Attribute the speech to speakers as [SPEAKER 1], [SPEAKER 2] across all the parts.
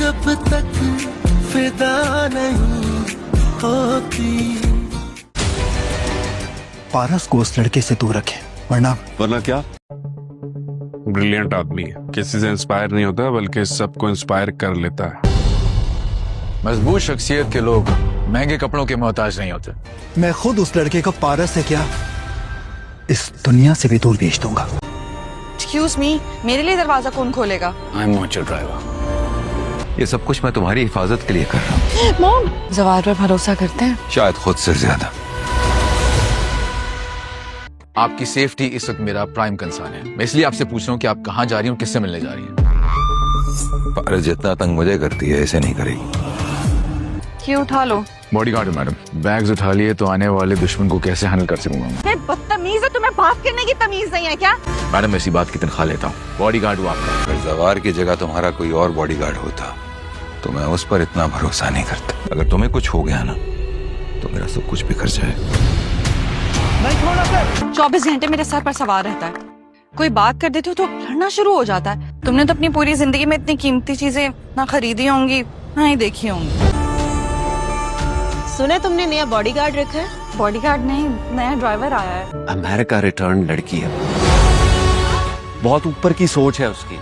[SPEAKER 1] जब तक फिदा नहीं होती।
[SPEAKER 2] पारस को उस लड़के से दूर रखें, वरना
[SPEAKER 3] क्या? ब्रिलियंट आदमी है, किसी से इंस्पायर नहीं होता बल्कि सबको इंस्पायर कर लेता है।
[SPEAKER 4] मजबूत शख्सियत के लोग महंगे कपड़ों के मोहताज नहीं होते।
[SPEAKER 2] मैं खुद उस लड़के को पारस से क्या इस दुनिया से भी दूर भेज दूंगा।
[SPEAKER 5] एक्सक्यूज मी, मेरे लिए दरवाजा कौन खोलेगा?
[SPEAKER 4] I am not your driver.
[SPEAKER 6] ये सब कुछ मैं तुम्हारी हिफाजत के लिए कर रहा हूँ।
[SPEAKER 5] मॉम, जवार पर भरोसा करते हैं?
[SPEAKER 6] शायद खुद से ज्यादा।
[SPEAKER 4] आपकी सेफ्टी इस वक्त मेरा प्राइम कंसर्न है। मैं इसलिए आपसे पूछ रहा हूँ कि आप कहाँ जा रही हैं और किससे मिलने जा रही हैं।
[SPEAKER 6] पारस जितना तंग मुझे करती है ऐसे नहीं करेगी।
[SPEAKER 5] ये उठा लो।
[SPEAKER 4] बॉडीगार्ड है मैडम, बैग्स उठा लिए तो आने वाले दुश्मन को कैसे हैंडल कर सकूंगा मैं?
[SPEAKER 5] बदतमीज है, तुम्हें बात करने की तमीज नहीं है क्या?
[SPEAKER 4] मैडम ऐसी बात की तनख्वाह लेता हूँ, बॉडीगार्ड हुआ आपका।
[SPEAKER 6] अगर जवार की जगह तुम्हारा कोई और बॉडीगार्ड होता तो मैं उस पर इतना भरोसा नहीं करता। अगर तुम्हें कुछ हो गया ना तो मेरा सब कुछ बिखर जाए।
[SPEAKER 5] 24 घंटे मेरे सर पर सवार रहता है। कोई बात कर देते हो तो लड़ना शुरू हो जाता है। तुमने तो अपनी पूरी जिंदगी में इतनी कीमती चीजें ना खरीदी होंगी ना ही देखी होंगी।
[SPEAKER 7] सुना तुमने नया बॉडीगार्ड रखा है?
[SPEAKER 5] बॉडीगार्ड नहीं, नया ड्राइवर आया है।
[SPEAKER 8] अमेरिका रिटर्न लड़की है, बहुत ऊपर की सोच है उसकी।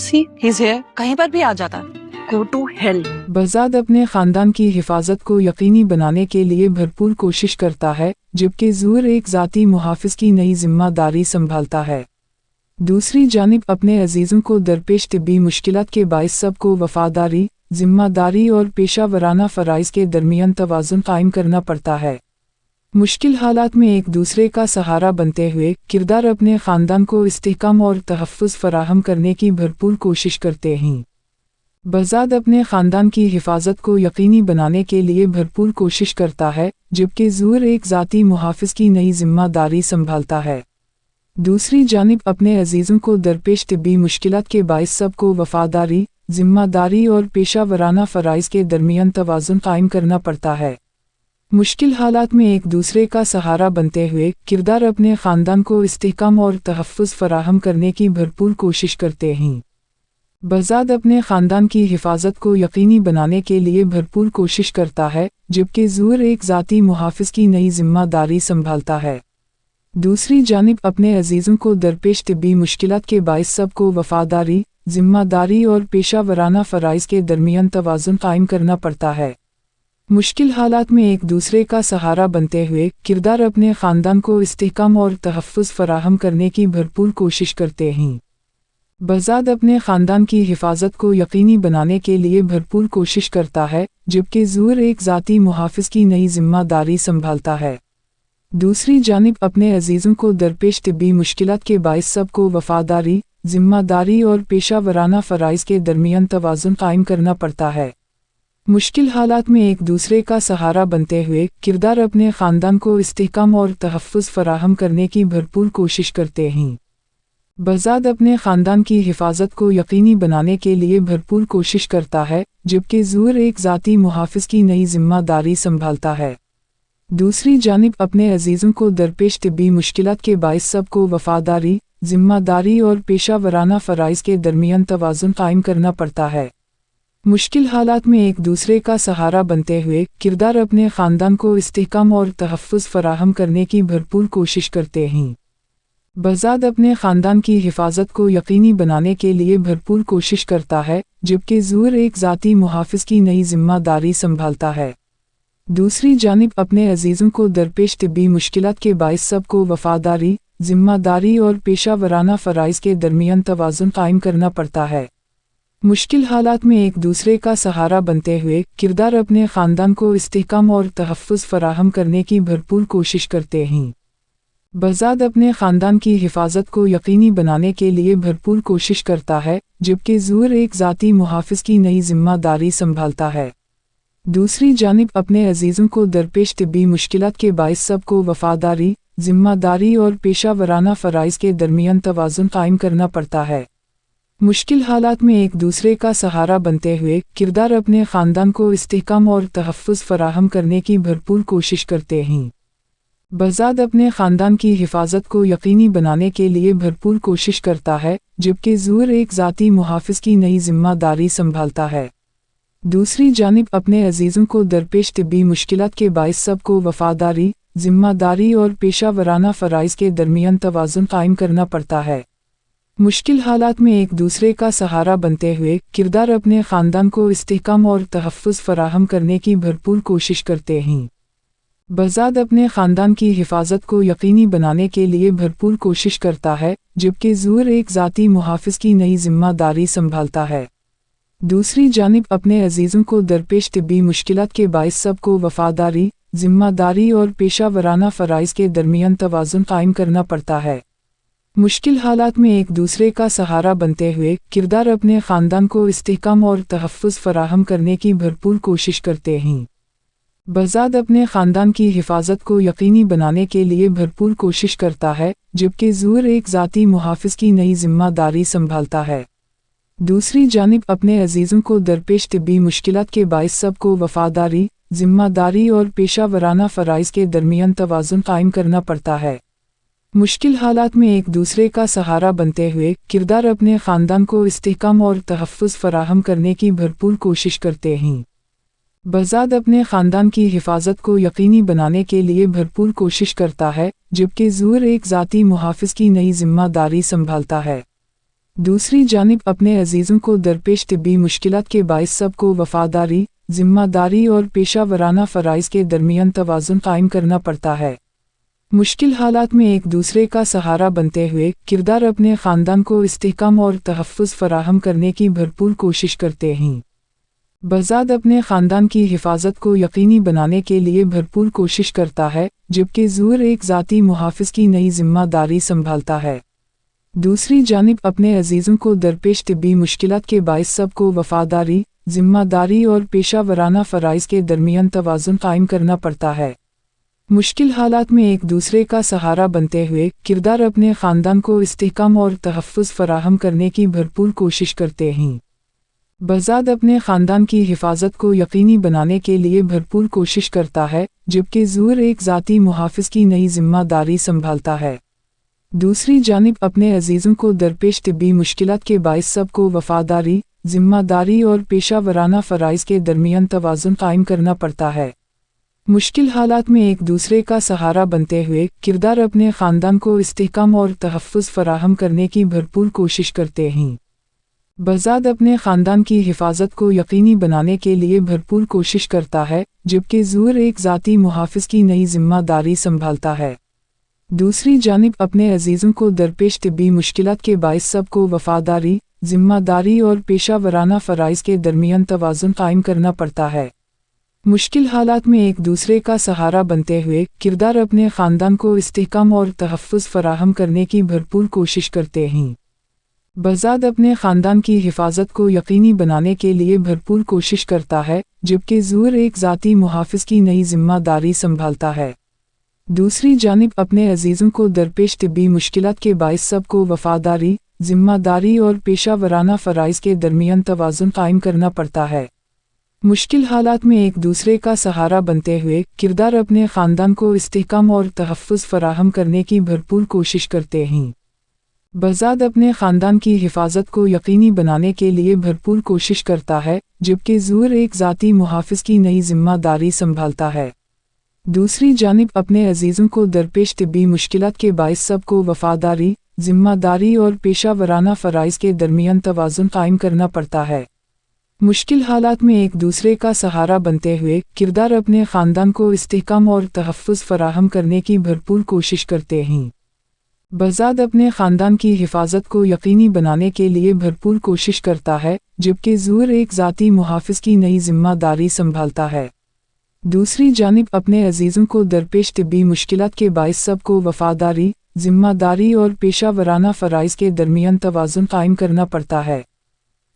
[SPEAKER 5] See, he's here. कहीं पर भी आ जाता है। Go to hell.
[SPEAKER 9] बजाद अपने खानदान की हिफाजत को यकीनी बनाने के लिए भरपूर कोशिश करता है, जबकि ज़ूर एक ज़ाती मुहाफिज की नई जिम्मेदारी संभालता है। दूसरी जानिब अपने अजीज़ों को दरपेश तिब्बी मुश्किलात के बाइस सबको वफादारी, जिम्मेदारी और पेशा वराना फ़राइज़ के दरमियान तवाज़ुन कायम करना पड़ता है। मुश्किल हालात में एक दूसरे का सहारा बनते हुए किरदार अपने ख़ानदान को इस्तेहकाम और तहफ़्फ़ुज़ फ़राहम करने की भरपूर कोशिश करते हैं। बजाद अपने ख़ानदान की हिफाजत को यकीनी बनाने के लिए भरपूर कोशिश करता है, जबकि ज़ूर एक ज़ाती मुहाफिज की नई जिम्मेदारी संभालता है। दूसरी जानिब अपने अजीज़ों को दरपेश तिब्बी मुश्किलात के बाइस सबको वफादारी, जिम्मेदारी और पेशा वराना फ़राइज़ के दरमियान तवाज़ुन कायम करना पड़ता है। मुश्किल हालात में एक दूसरे का सहारा बनते हुए किरदार अपने ख़ानदान को इस्तेहकाम और तहफ़्फ़ुज़ फ़राहम करने की भरपूर कोशिश करते हैं। बजाद अपने ख़ानदान की हिफाजत को यकीनी बनाने के लिए भरपूर कोशिश करता है, जबकि ज़ूर एक ज़ाती मुहाफिज की नई जिम्मेदारी संभालता है। दूसरी जानिब अपने अजीज़ों को दरपेश तिब्बी मुश्किलात के बाइस सबको वफादारी, जिम्मेदारी और पेशा वराना फ़राइज़ के दरमियान तवाज़ुन कायम करना पड़ता है। मुश्किल हालात में एक दूसरे का सहारा बनते हुए किरदार अपने ख़ानदान को इस्तेहकाम और तहफ़्फ़ुज़ फ़राहम करने की भरपूर कोशिश करते हैं। बजाद अपने ख़ानदान की हिफाजत को यकीनी बनाने के लिए भरपूर कोशिश करता है, जबकि ज़ूर एक ज़ाती मुहाफिज की नई जिम्मेदारी संभालता है। दूसरी जानिब अपने अजीज़ों को दरपेश तिब्बी मुश्किलात के बाइस सबको वफादारी, जिम्मेदारी और पेशा वराना फ़राइज़ के दरमियान तवाज़ुन कायम करना पड़ता है। मुश्किल हालात में एक दूसरे का सहारा बनते हुए किरदार अपने ख़ानदान को इस्तेहकाम और तहफ़्फ़ुज़ फ़राहम करने की भरपूर कोशिश करते हैं। बजाद अपने ख़ानदान की हिफाजत को यकीनी बनाने के लिए भरपूर कोशिश करता है, जबकि ज़ूर एक ज़ाती मुहाफिज की नई जिम्मेदारी संभालता है। दूसरी जानिब अपने अजीज़ों को दरपेश तिब्बी मुश्किलात के बाइस सबको वफादारी, जिम्मेदारी और पेशा वराना फ़राइज़ के दरमियान तवाज़ुन कायम करना पड़ता है। मुश्किल हालात में एक दूसरे का सहारा बनते हुए किरदार अपने ख़ानदान को इस्तेहकाम और तहफ़्फ़ुज़ फ़राहम करने की भरपूर कोशिश करते हैं। बजाद अपने ख़ानदान की हिफाजत को यकीनी बनाने के लिए भरपूर कोशिश करता है, जबकि ज़ूर एक ज़ाती मुहाफिज की नई जिम्मेदारी संभालता है। दूसरी जानिब अपने अजीज़ों को दरपेश तिब्बी मुश्किलात के बाइस सबको वफादारी, जिम्मेदारी और पेशा वराना फ़राइज़ के दरमियान तवाज़ुन कायम करना पड़ता है। मुश्किल हालात में एक दूसरे का सहारा बनते हुए किरदार अपने ख़ानदान को इस्तेहकाम और तहफ़्फ़ुज़ फ़राहम करने की भरपूर कोशिश करते हैं। बजाद अपने ख़ानदान की हिफाजत को यकीनी बनाने के लिए भरपूर कोशिश करता है, जबकि ज़ूर एक ज़ाती मुहाफिज की नई जिम्मेदारी संभालता है। दूसरी जानिब अपने अजीज़ों को दरपेश तिब्बी मुश्किलात के बाइस सबको वफादारी, जिम्मेदारी और पेशा वराना फ़राइज़ के दरमियान तवाज़ुन कायम करना पड़ता है। मुश्किल हालात में एक दूसरे का सहारा बनते हुए किरदार अपने ख़ानदान को इस्तेहकाम और तहफ़्फ़ुज़ फ़राहम करने की भरपूर कोशिश करते हैं। बज़ाद अपने ख़ानदान की हिफाजत को यकीनी बनाने के लिए भरपूर कोशिश करता है, जबकि ज़ूर एक ज़ाती मुहाफ़िज़ की नई ज़िम्मेदारी संभालता है। दूसरी जानिब अपने अजीज़ों को दरपेश तिब्बी मुश्किलात के बाइस सबको वफ़ादारी, ज़िम्मेदारी और पेशा वराना फ़राइज़ के दरमियान तवाज़ुन कायम करना पड़ता है। मुश्किल हालात में एक दूसरे का सहारा बनते हुए किरदार अपने ख़ानदान को इस्तेहकाम और तहफ़्फ़ुज़ फ़राहम करने की भरपूर कोशिश करते हैं। बज़ाद अपने ख़ानदान की हिफाजत को यकीनी बनाने के लिए भरपूर कोशिश करता है, जबकि ज़ूर एक ज़ाती मुहाफ़िज़ की नई ज़िम्मेदारी संभालता है। दूसरी जानिब अपने अजीज़ों को दरपेश तिब्बी मुश्किलात के बाइस सबको वफ़ादारी, ज़िम्मेदारी और पेशा वराना फ़राइज़ के दरमियान तवाज़ुन कायम करना पड़ता है। मुश्किल हालात में एक दूसरे का सहारा बनते हुए किरदार अपने ख़ानदान को इस्तेहकाम और तहफ़्फ़ुज़ फ़राहम करने की भरपूर कोशिश करते हैं। बज़ाद अपने ख़ानदान की हिफाजत को यकीनी बनाने के लिए भरपूर कोशिश करता है, जबकि ज़ूर एक ज़ाती मुहाफ़िज़ की नई ज़िम्मेदारी संभालता है। दूसरी जानिब अपने अजीज़ों को दरपेश तिब्बी मुश्किलात के बाइस सबको वफ़ादारी, ज़िम्मेदारी और पेशा वराना फ़राइज़ के दरमियान तवाज़ुन कायम करना पड़ता है। मुश्किल हालात में एक दूसरे का सहारा बनते हुए किरदार अपने ख़ानदान को इस्तेहकाम और तहफ़्फ़ुज़ फ़राहम करने की भरपूर कोशिश करते हैं। बज़ाद अपने ख़ानदान की हिफाजत को यकीनी बनाने के लिए भरपूर कोशिश करता है, जबकि ज़ूर एक ज़ाती मुहाफ़िज़ की नई ज़िम्मेदारी संभालता है। दूसरी जानिब अपने अजीज़ों को दरपेश तिब्बी मुश्किलात के बाइस सबको वफ़ादारी, ज़िम्मेदारी और पेशा वराना फ़राइज़ के दरमियान तवाज़ुन कायम करना पड़ता है। मुश्किल हालात में एक दूसरे का सहारा बनते हुए किरदार अपने ख़ानदान को इस्तेहकाम और तहफ़्फ़ुज़ फ़राहम करने की भरपूर कोशिश करते हैं। बज़ाद अपने ख़ानदान की हिफाजत को यकीनी बनाने के लिए भरपूर कोशिश करता है, जबकि ज़ूर एक ज़ाती मुहाफ़िज़ की नई ज़िम्मेदारी संभालता है। दूसरी जानिब अपने अजीज़ों को दरपेश तिब्बी मुश्किलात के बाइस सबको वफ़ादारी, ज़िम्मेदारी और पेशा वराना फ़राइज़ के दरमियान तवाज़ुन कायम करना पड़ता है। मुश्किल हालात में एक दूसरे का सहारा बनते हुए किरदार अपने ख़ानदान को इस्तेहकाम और तहफ़्फ़ुज़ फ़राहम करने की भरपूर कोशिश करते हैं। बज़ाद अपने ख़ानदान की हिफाजत को यकीनी बनाने के लिए भरपूर कोशिश करता है, जबकि ज़ूर एक ज़ाती मुहाफ़िज़ की नई ज़िम्मेदारी संभालता है। दूसरी जानिब अपने अजीज़ों को दरपेश तिब्बी मुश्किलात के बाइस सबको वफ़ादारी, ज़िम्मेदारी और पेशा वराना फ़राइज़ के दरमियान तवाज़ुन कायम करना पड़ता है। मुश्किल हालात में एक दूसरे का सहारा बनते हुए किरदार अपने ख़ानदान को इस्तेहकाम और तहफ़्फ़ुज़ फ़राहम करने की भरपूर कोशिश करते हैं। बज़ाद अपने ख़ानदान की हिफाजत को यकीनी बनाने के लिए भरपूर कोशिश करता है, जबकि ज़ूर एक ज़ाती मुहाफ़िज़ की नई ज़िम्मेदारी संभालता है। दूसरी जानिब अपने अजीज़ों को दरपेश तिब्बी मुश्किलात के बाइस सबको वफ़ादारी, ज़िम्मेदारी और पेशा वराना फ़राइज़ के दरमियान तवाज़ुन कायम करना पड़ता है। मुश्किल हालात में एक दूसरे का सहारा बनते हुए किरदार अपने ख़ानदान को इस्तेहकाम और तहफ़्फ़ुज़ फ़राहम करने की भरपूर कोशिश करते हैं। बज़ाद अपने ख़ानदान की हिफाजत को यकीनी बनाने के लिए भरपूर कोशिश करता है, जबकि ज़ूर एक ज़ाती मुहाफ़िज़ की नई ज़िम्मेदारी संभालता है। दूसरी जानिब अपने अजीज़ों को दरपेश तिब्बी मुश्किलात के बाइस सबको वफ़ादारी, ज़िम्मेदारी और पेशा वराना फ़राइज़ के दरमियान तवाज़ुन कायम करना पड़ता है। मुश्किल हालात में एक दूसरे का सहारा बनते हुए किरदार अपने ख़ानदान को इस्तेहकाम और तहफ़्फ़ुज़ फ़राहम करने की भरपूर कोशिश करते हैं। बज़ाद अपने ख़ानदान की हिफाजत को यकीनी बनाने के लिए भरपूर कोशिश करता है, जबकि ज़ूर एक ज़ाती मुहाफ़िज़ की नई ज़िम्मेदारी संभालता है। दूसरी जानिब अपने अजीज़ों को दरपेश तिब्बी मुश्किलात के बाइस सबको वफ़ादारी, ज़िम्मेदारी और पेशा वराना फ़राइज़ के दरमियान तवाज़ुन कायम करना पड़ता है। मुश्किल हालात में एक दूसरे का सहारा बनते हुए किरदार अपने ख़ानदान को इस्तेहकाम और तहफ़्फ़ुज़ फ़राहम करने की भरपूर कोशिश करते हैं। बज़ाद अपने ख़ानदान की हिफाजत को यकीनी बनाने के लिए भरपूर कोशिश करता है, जबकि ज़ूर एक ज़ाती मुहाफ़िज़ की नई ज़िम्मेदारी संभालता है। दूसरी जानिब अपने अजीज़ों को दरपेश तिब्बी मुश्किलात के बाइस सबको वफ़ादारी, ज़िम्मेदारी और पेशा वराना फ़राइज़ के दरमियान तवाज़ुन कायम करना पड़ता है।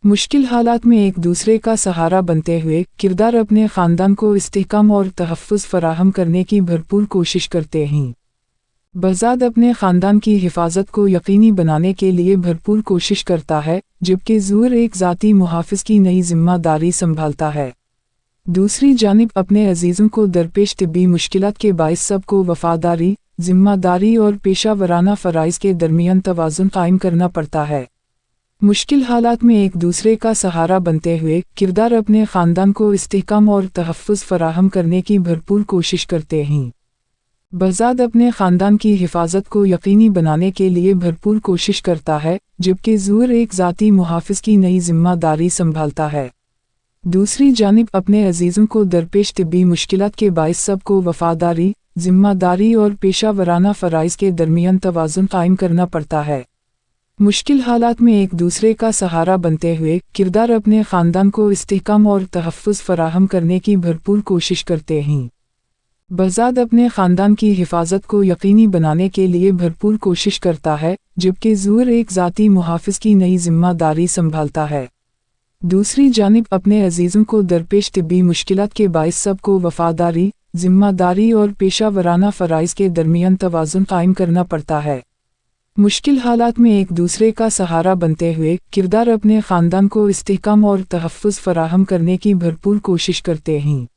[SPEAKER 9] मुश्किल हालात में एक दूसरे का सहारा बनते हुए किरदार अपने ख़ानदान को इस्तेहकाम और तहफ़्फ़ुज़ फ़राहम करने की भरपूर कोशिश करते हैं। बज़ाद अपने ख़ानदान की हिफाजत को यकीनी बनाने के लिए भरपूर कोशिश करता है, जबकि ज़ूर एक ज़ाती मुहाफ़िज़ की नई ज़िम्मेदारी संभालता है। दूसरी जानिब अपने अजीज़ों को दरपेश तिब्बी मुश्किलात के बाइस सबको वफादारी, जिम्मेदारी और पेशा वराना फ़राइज़ के दरमियान तवाज़ुन कायम करना पड़ता है। मुश्किल हालात में एक दूसरे का सहारा बनते हुए किरदार अपने ख़ानदान को इस्तेहकाम और तहफ़्फ़ुज़ फ़राहम करने की भरपूर कोशिश करते हैं। बज़ाद अपने ख़ानदान की हिफाजत को यकीनी बनाने के लिए भरपूर कोशिश करता है, जबकि ज़ूर एक ज़ाती मुहाफ़िज़ की नई ज़िम्मेदारी संभालता है। दूसरी जानिब अपने अजीज़ों को दरपेश तिब्बी मुश्किलात के बाइस सबको वफ़ादारी, ज़िम्मेदारी और पेशा वराना फ़राइज़ के दरमियान तवाज़ुन कायम करना पड़ता है। मुश्किल हालात में एक दूसरे का सहारा बनते हुए किरदार अपने ख़ानदान को इस्तेहकाम और तहफ़्फ़ुज़ फ़राहम करने की भरपूर कोशिश करते हैं। बज़ाद अपने ख़ानदान की हिफाजत को यकीनी बनाने के लिए भरपूर कोशिश करता है, जबकि ज़ूर एक ज़ाती मुहाफ़िज़ की नई ज़िम्मेदारी संभालता है। दूसरी जानिब अपने अजीज़ों को दरपेश तिब्बी मुश्किलात के बाइस सबको वफ़ादारी, ज़िम्मेदारी और पेशा वराना फ़राइज़ के दरमियान तवाज़ुन कायम करना पड़ता है। मुश्किल हालात में एक दूसरे का सहारा बनते हुए किरदार अपने ख़ानदान को इस्तेहकाम और तहफ़्फ़ुज़ फ़राहम करने की भरपूर कोशिश करते हैं।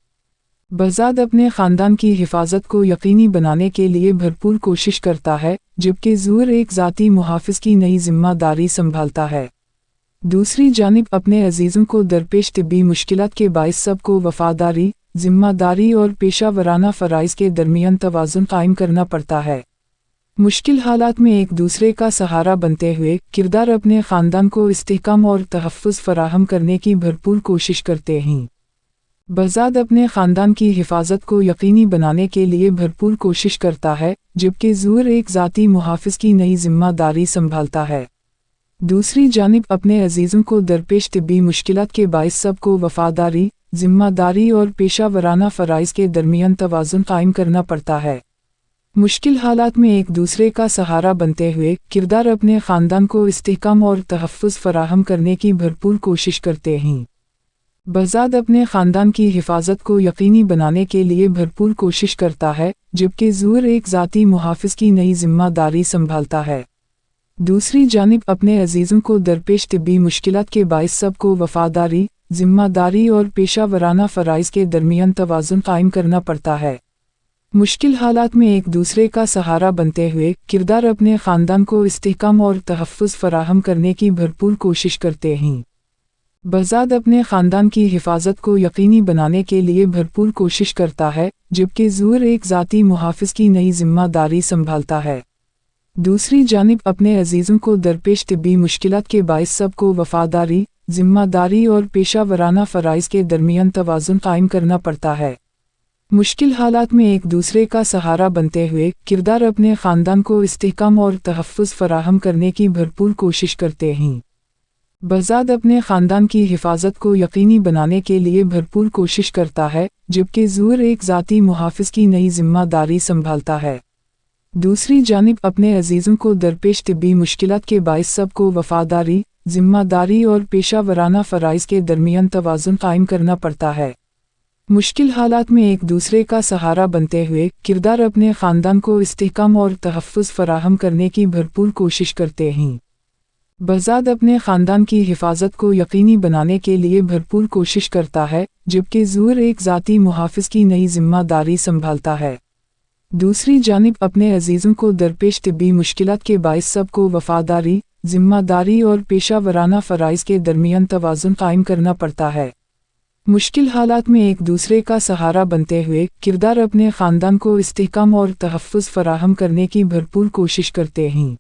[SPEAKER 9] बज़ाद अपने ख़ानदान की हिफाजत को यकीनी बनाने के लिए भरपूर कोशिश करता है, जबकि ज़ूर एक ज़ाती मुहाफ़िज़ की नई ज़िम्मेदारी संभालता है। दूसरी जानिब अपने अजीज़ों को दरपेश तिब्बी मुश्किलात के बाइस सबको वफ़ादारी, ज़िम्मेदारी और पेशा वराना फ़राइज़ के दरमियान तवाज़ुन कायम करना पड़ता है। मुश्किल हालात में एक दूसरे का सहारा बनते हुए किरदार अपने ख़ानदान को इस्तेहकाम और तहफ़्फ़ुज़ फ़राहम करने की भरपूर कोशिश करते हैं। बज़ाद अपने ख़ानदान की हिफाजत को यकीनी बनाने के लिए भरपूर कोशिश करता है, जबकि ज़ूर एक ज़ाती मुहाफ़िज़ की नई ज़िम्मेदारी संभालता है। दूसरी जानिब अपने अजीज़ों को दरपेश तिब्बी मुश्किलात के बाइस सबको वफ़ादारी, ज़िम्मेदारी और पेशा वराना फ़राइज़ के दरमियान तवाज़ुन कायम करना पड़ता है। मुश्किल हालात में एक दूसरे का सहारा बनते हुए किरदार अपने ख़ानदान को इस्तेहकाम और तहफ़्फ़ुज़ फ़राहम करने की भरपूर कोशिश करते हैं। बज़ाद अपने ख़ानदान की हिफाजत को यकीनी बनाने के लिए भरपूर कोशिश करता है, जबकि ज़ूर एक ज़ाती मुहाफ़िज़ की नई ज़िम्मेदारी संभालता है। दूसरी जानिब अपने अजीज़ों को दरपेश तिब्बी मुश्किलात के बाइस सबको वफ़ादारी, ज़िम्मेदारी और पेशा वराना फ़राइज़ के दरमियान तवाज़ुन कायम करना पड़ता है। मुश्किल हालात में एक दूसरे का सहारा बनते हुए किरदार अपने ख़ानदान को इस्तेहकाम और तहफ़्फ़ुज़ फ़राहम करने की भरपूर कोशिश करते हैं। बज़ाद अपने ख़ानदान की हिफाजत को यकीनी बनाने के लिए भरपूर कोशिश करता है, जबकि ज़ूर एक ज़ाती मुहाफ़िज़ की नई ज़िम्मेदारी संभालता है। दूसरी जानिब अपने अजीज़ों को दरपेश तिब्बी मुश्किलात के बाइस सबको वफ़ादारी, ज़िम्मेदारी और पेशा वराना फ़राइज़ के दरमियान तवाज़ुन कायम करना पड़ता है। मुश्किल हालात में एक दूसरे का सहारा बनते हुए किरदार अपने ख़ानदान को इस्तेहकाम और तहफ़्फ़ुज़ फ़राहम करने की भरपूर कोशिश करते हैं। बज़ाद अपने ख़ानदान की हिफाजत को यकीनी बनाने के लिए भरपूर कोशिश करता है, जबकि ज़ूर एक ज़ाती मुहाफ़िज़ की नई ज़िम्मेदारी संभालता है। दूसरी जानिब अपने अजीज़ों को दरपेश तिब्बी मुश्किलात के बाइस सबको वफ़ादारी, ज़िम्मेदारी और पेशा वराना फ़राइज़ के दरमियान तवाज़ुन कायम करना पड़ता है। मुश्किल हालात में एक दूसरे का सहारा बनते हुए किरदार अपने ख़ानदान को इस्तेहकाम और तहफ़्फ़ुज़ फ़राहम करने की भरपूर कोशिश करते हैं। बज़ाद अपने ख़ानदान की हिफाजत को यकीनी बनाने के लिए भरपूर कोशिश करता है, जबकि ज़ूर एक ज़ाती मुहाफ़िज़ की नई ज़िम्मेदारी संभालता है। दूसरी जानिब अपने अजीज़ों को दरपेश तिब्बी मुश्किलात के बाइस सबको वफ़ादारी, ज़िम्मेदारी और पेशा वराना फ़राइज़ के दरमियान तवाज़ुन कायम करना पड़ता है। मुश्किल हालात में एक दूसरे का सहारा बनते हुए किरदार अपने ख़ानदान को इस्तेहकाम और तहफ़्फ़ुज़ फ़राहम करने की भरपूर कोशिश करते हैं।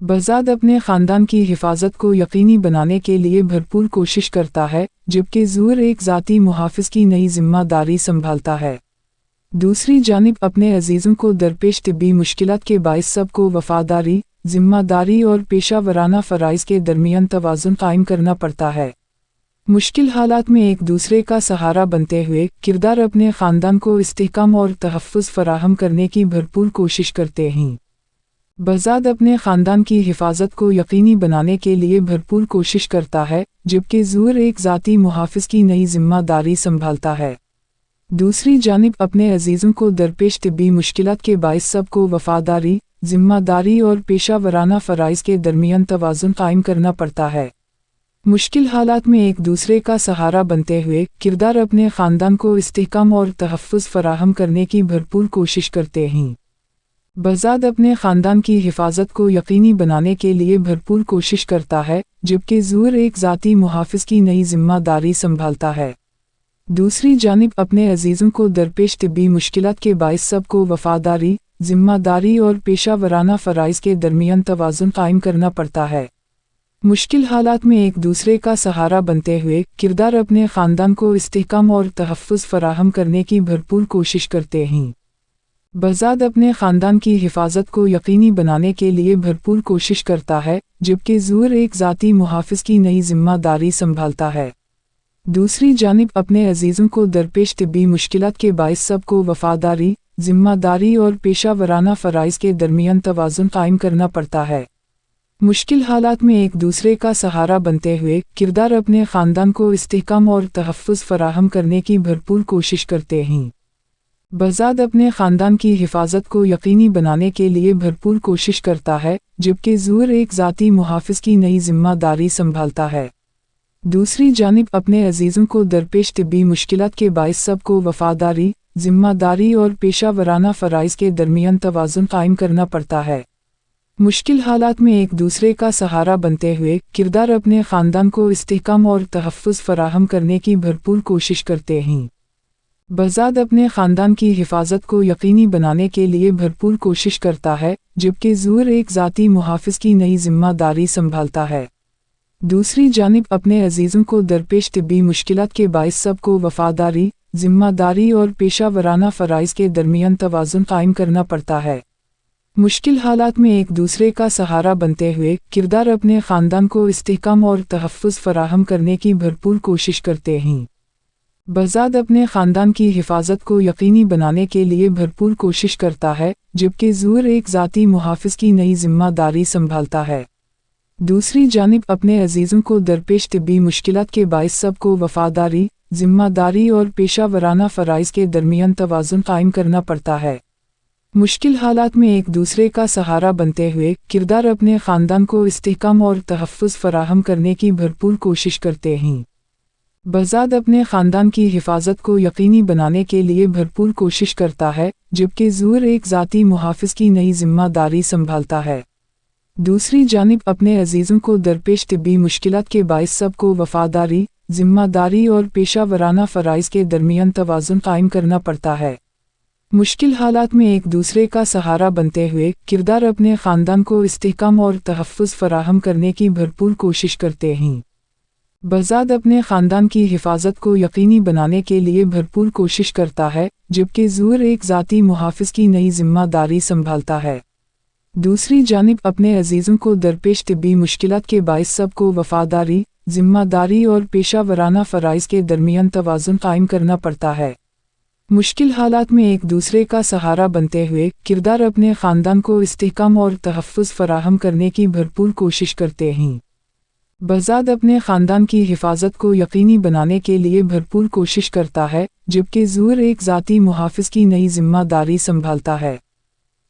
[SPEAKER 9] बज़ाद अपने ख़ानदान की हिफाजत को यकीनी बनाने के लिए भरपूर कोशिश करता है, जबकि ज़ूर एक ज़ाती मुहाफ़िज़ की नई ज़िम्मेदारी संभालता है। दूसरी जानिब अपने अजीज़ों को दरपेश तिब्बी मुश्किलात के बाइस सबको वफ़ादारी, ज़िम्मेदारी और पेशा वराना फ़राइज़ के दरमियान तवाज़ुन कायम करना पड़ता है। मुश्किल हालात में एक दूसरे का सहारा बनते हुए किरदार अपने ख़ानदान को इस्तेहकाम और तहफ़्फ़ुज़ फ़राहम करने की भरपूर कोशिश करते हैं। बज़ाद अपने ख़ानदान की हिफाजत को यकीनी बनाने के लिए भरपूर कोशिश करता है, जबकि ज़ूर एक ज़ाती मुहाफ़िज़ की नई ज़िम्मेदारी संभालता है। दूसरी जानिब अपने अजीज़ों को दरपेश तिब्बी मुश्किलात के बाइस सबको वफ़ादारी, ज़िम्मेदारी और पेशा वराना फ़राइज़ के दरमियान तवाज़ुन कायम करना पड़ता है। मुश्किल हालात में एक दूसरे का सहारा बनते हुए किरदार अपने ख़ानदान को इस्तेहकाम और तहफ़्फ़ुज़ फ़राहम करने की भरपूर कोशिश करते हैं। बज़ाद अपने ख़ानदान की हिफाजत को यकीनी बनाने के लिए भरपूर कोशिश करता है, जबकि ज़ुहर एक ज़ाती मुहाफ़िज़ की नई ज़िम्मेदारी संभालता है। दूसरी जानिब अपने अजीज़ों को दरपेश तिब्बी मुश्किलात के बाइस सबको वफ़ादारी, ज़िम्मेदारी और पेशा वराना फ़राइज़ के दरमियान तवाज़ुन कायम करना पड़ता है। मुश्किल हालात में एक दूसरे का सहारा बनते हुए किरदार अपने ख़ानदान को इस्तेहकाम और तहफ़्फ़ुज़ फ़राहम करने की भरपूर कोशिश करते हैं। बज़ाद अपने ख़ानदान की हिफाजत को यकीनी बनाने के लिए भरपूर कोशिश करता है, जबकि ज़ुहर एक ज़ाती मुहाफ़िज़ की नई ज़िम्मेदारी संभालता है। दूसरी जानिब अपने अजीज़ों को दरपेश तिब्बी मुश्किलात के बाइस सबको वफ़ादारी, ज़िम्मेदारी और पेशा वराना फ़राइज़ के दरमियान तवाज़ुन कायम करना पड़ता है। मुश्किल हालात में एक दूसरे का सहारा बनते हुए किरदार अपने ख़ानदान को इस्तेहकाम और तहफ़्फ़ुज़ फ़राहम करने की भरपूर कोशिश करते हैं। बज़ाद अपने ख़ानदान की हिफाजत को यकीनी बनाने के लिए भरपूर कोशिश करता है, जबकि ज़ुहर एक ज़ाती मुहाफ़िज़ की नई ज़िम्मेदारी संभालता है। दूसरी जानिब अपने अजीज़ों को दरपेश तिब्बी मुश्किलात के बाइस सबको वफ़ादारी, ज़िम्मेदारी और पेशा वराना फ़राइज़ के दरमियान तवाज़ुन कायम करना पड़ता है। मुश्किल हालात में एक दूसरे का सहारा बनते हुए किरदार अपने ख़ानदान को इस्तेहकाम और तहफ़्फ़ुज़ फ़राहम करने की भरपूर कोशिश करते हैं। बज़ाद अपने ख़ानदान की हिफाजत को यकीनी बनाने के लिए भरपूर कोशिश करता है, जबकि ज़ुहर एक ज़ाती मुहाफ़िज़ की नई ज़िम्मेदारी संभालता है। दूसरी जानिब अपने अजीज़ों को दरपेश तिब्बी मुश्किलात के बाइस सबको वफ़ादारी, ज़िम्मेदारी और पेशा वराना फ़राइज़ के दरमियान तवाज़ुन कायम करना पड़ता है। मुश्किल हालात में एक दूसरे का सहारा बनते हुए किरदार अपने ख़ानदान को इस्तेहकाम और तहफ़्फ़ुज़ फ़राहम करने की भरपूर कोशिश करते हैं। बज़ाद अपने ख़ानदान की हिफाजत को यकीनी बनाने के लिए भरपूर कोशिश करता है, जबकि ज़ुहर एक ज़ाती मुहाफ़िज़ की नई ज़िम्मेदारी संभालता है। दूसरी जानिब अपने अजीज़ों को दरपेश तिब्बी मुश्किलात के बाइस सबको वफ़ादारी, ज़िम्मेदारी और पेशा वराना फ़राइज़ के दरमियान तवाज़ुन कायम करना पड़ता है। मुश्किल हालात में एक दूसरे का सहारा बनते हुए किरदार अपने ख़ानदान को इस्तेहकाम और तहफ़्फ़ुज़ फ़राहम करने की भरपूर कोशिश करते हैं। बज़ाद अपने ख़ानदान की हिफाजत को यकीनी बनाने के लिए भरपूर कोशिश करता है, जबकि ज़ुहर एक ज़ाती मुहाफ़िज़ की नई ज़िम्मेदारी संभालता है। दूसरी जानिब अपने अजीज़ों को दरपेश तिब्बी मुश्किलात के बाइस सबको वफ़ादारी, ज़िम्मेदारी और पेशा वराना फ़राइज़ के दरमियान तवाज़ुन कायम करना पड़ता है। मुश्किल हालात में एक दूसरे का सहारा बनते हुए किरदार अपने ख़ानदान को इस्तेहकाम और तहफ़्फ़ुज़ फ़राहम करने की भरपूर कोशिश करते हैं। बज़ाद अपने ख़ानदान की हिफाजत को यकीनी बनाने के लिए भरपूर कोशिश करता है, जबकि ज़ुहर एक ज़ाती मुहाफ़िज़ की नई ज़िम्मेदारी संभालता है। दूसरी जानिब अपने अजीज़ों को दरपेश तिब्बी मुश्किलात के बाइस सबको वफ़ादारी, ज़िम्मेदारी और पेशा वराना फ़राइज़ के दरमियान तवाज़ुन कायम करना पड़ता है। मुश्किल हालात में एक दूसरे का सहारा बनते हुए किरदार अपने ख़ानदान को इस्तेहकाम और तहफ़्फ़ुज़ फ़राहम करने की भरपूर कोशिश करते हैं। बज़ाद अपने ख़ानदान की हिफाजत को यकीनी बनाने के लिए भरपूर कोशिश करता है, जबकि ज़ुहर एक ज़ाती मुहाफ़िज़ की नई ज़िम्मेदारी संभालता है।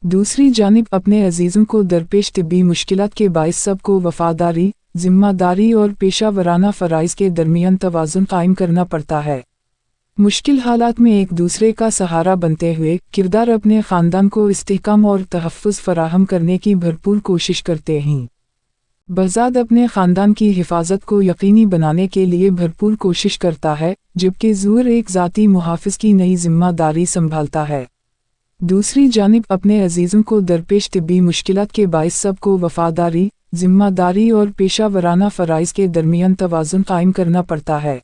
[SPEAKER 9] दूसरी जानिब अपने अजीज़ों को दरपेश तिब्बी मुश्किलात के बाइस सबको वफ़ादारी, ज़िम्मेदारी और पेशा वराना फ़राइज़ के दरमियान तवाज़ुन कायम करना पड़ता है। मुश्किल हालात में एक दूसरे का सहारा बनते हुए किरदार अपने ख़ानदान को इस्तेहकाम और तहफ़्फ़ुज़ फ़राहम करने की भरपूर कोशिश करते हैं। बज़ाद अपने ख़ानदान की हिफाजत को यकीनी बनाने के लिए भरपूर कोशिश करता है, जबकि ज़ुहर एक ज़ाती मुहाफ़िज़ की नई ज़िम्मेदारी संभालता है। दूसरी जानिब अपने अजीज़ों को दरपेश तिब्बी मुश्किलात के बाइस सबको वफ़ादारी, ज़िम्मेदारी और पेशा वराना फ़राइज़ के दरमियान तवाज़ुन कायम करना पड़ता है।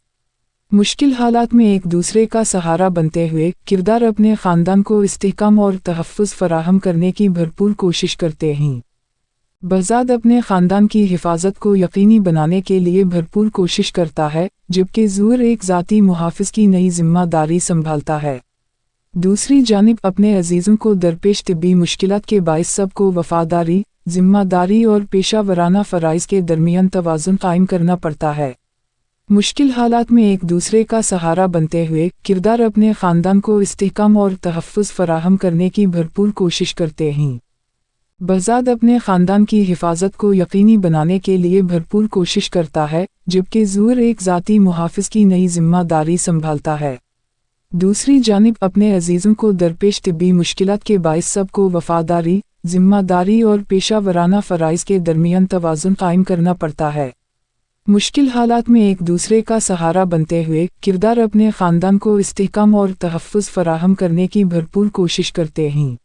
[SPEAKER 9] मुश्किल हालात में एक दूसरे का सहारा बनते हुए किरदार अपने ख़ानदान को इस्तेहकाम और तहफ़्फ़ुज़ फ़राहम करने की भरपूर कोशिश करते हैं। बज़ाद अपने ख़ानदान की हिफाजत को यकीनी बनाने के लिए भरपूर कोशिश करता है, जबकि ज़ुहर एक ज़ाती मुहाफ़िज़ की नई ज़िम्मेदारी संभालता है। दूसरी जानिब अपने अजीज़ों को दरपेश तिब्बी मुश्किलात के बाइस सबको वफ़ादारी, ज़िम्मेदारी और पेशा वराना फ़राइज़ के दरमियान तवाज़ुन कायम करना पड़ता है। मुश्किल हालात में एक दूसरे का सहारा बनते हुए किरदार अपने ख़ानदान को इस्तेहकाम और तहफ़्फ़ुज़ फ़राहम करने की भरपूर कोशिश करते हैं। बज़ाद अपने ख़ानदान की हिफाजत को यकीनी बनाने के लिए भरपूर कोशिश करता है, जबकि ज़ूर एक ज़ाती मुहाफ़िज़ की नई ज़िम्मेदारी संभालता है। दूसरी जानिब अपने अजीज़ों को दरपेश तिब्बी मुश्किलात के बाइस सबको वफ़ादारी, ज़िम्मेदारी और पेशा वराना फ़राइज़ के दरमियान तवाज़ुन कायम करना पड़ता है। मुश्किल हालात में एक दूसरे का सहारा बनते हुए किरदार अपने ख़ानदान को इस्तेहकाम और तहफ़्फ़ुज़ फ़राहम करने की भरपूर कोशिश करते हैं।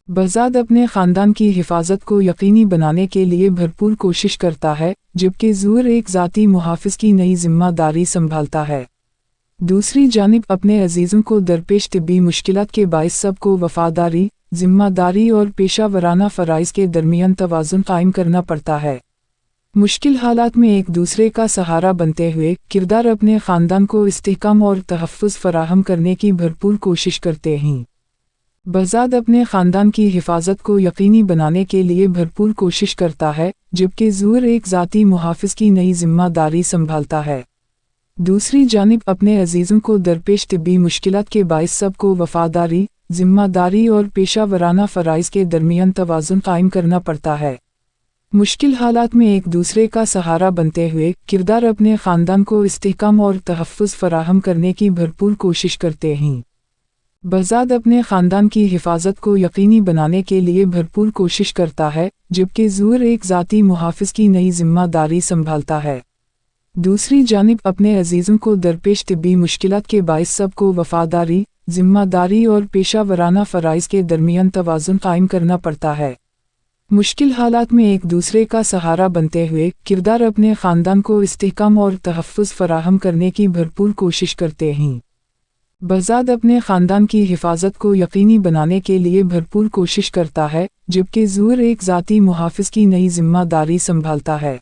[SPEAKER 9] बज़ाद अपने ख़ानदान की हिफाजत को यकीनी बनाने के लिए भरपूर कोशिश करता है, जबकि ज़ूर एक ज़ाती मुहाफ़िज़ की नई ज़िम्मेदारी संभालता है। दूसरी जानिब अपने अजीज़ों को दरपेश तिब्बी मुश्किलात के बाइस सबको वफ़ादारी, ज़िम्मेदारी और पेशा वराना फ़राइज़ के दरमियान तवाज़ुन कायम करना पड़ता है। मुश्किल हालात में एक दूसरे का सहारा बनते हुए किरदार अपने ख़ानदान को इस्तेहकाम और तहफ़्फ़ुज़ फ़राहम करने की भरपूर कोशिश करते हैं। बज़ाद अपने ख़ानदान की हिफाजत को यकीनी बनाने के लिए भरपूर कोशिश करता है, जबकि ज़ूर एक ज़ाती मुहाफ़िज़ की नई ज़िम्मेदारी संभालता है। दूसरी जानिब अपने अजीज़ों को दरपेश तिब्बी मुश्किलात के बाइस सबको वफ़ादारी, ज़िम्मेदारी और पेशा वराना फ़राइज़ के दरमियान तवाज़ुन कायम करना पड़ता है। मुश्किल हालात में एक दूसरे का सहारा बनते हुए किरदार अपने ख़ानदान को इस्तेहकाम और तहफ़्फ़ुज़ फ़राहम करने की भरपूर कोशिश करते हैं। बज़ाद अपने ख़ानदान की हिफाजत को यकीनी बनाने के लिए भरपूर कोशिश करता है, जबकि ज़ूर एक ज़ाती मुहाफ़िज़ की नई ज़िम्मेदारी संभालता है। दूसरी जानिब अपने अजीज़ों को दरपेश तिब्बी मुश्किलात के बाइस सबको वफ़ादारी, ज़िम्मेदारी और पेशा वराना फ़राइज़ के दरमियान तवाज़ुन कायम करना पड़ता है। मुश्किल हालात में एक दूसरे का सहारा बनते हुए किरदार अपने ख़ानदान को इस्तेहकाम और तहफ़्फ़ुज़ फ़राहम करने की भरपूर कोशिश करते हैं। बज़ाद अपने ख़ानदान की हिफाजत को यकीनी बनाने के लिए भरपूर कोशिश करता है, जबकि ज़ूर एक ज़ाती मुहाफ़िज़ की नई ज़िम्मेदारी संभालता है।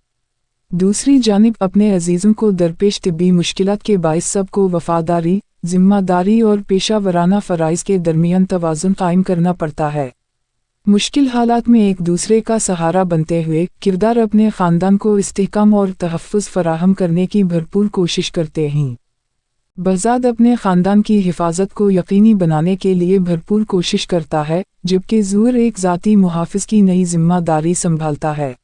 [SPEAKER 9] दूसरी जानिब अपने अजीज़ों को दरपेश तिब्बी मुश्किलात के बाइस सबको वफ़ादारी, ज़िम्मेदारी और पेशा वराना फ़राइज़ के दरमियान तवाज़ुन कायम करना पड़ता है। मुश्किल हालात में एक दूसरे का सहारा बनते हुए किरदार अपने ख़ानदान को इस्तेहकाम और तहफ़्फ़ुज़ फ़राहम करने की भरपूर कोशिश करते हैं। बज़ाद अपने ख़ानदान की हिफाजत को यकीनी बनाने के लिए भरपूर कोशिश करता है, जबकि ज़ूर एक ज़ाती मुहाफ़िज़ की नई ज़िम्मेदारी संभालता है।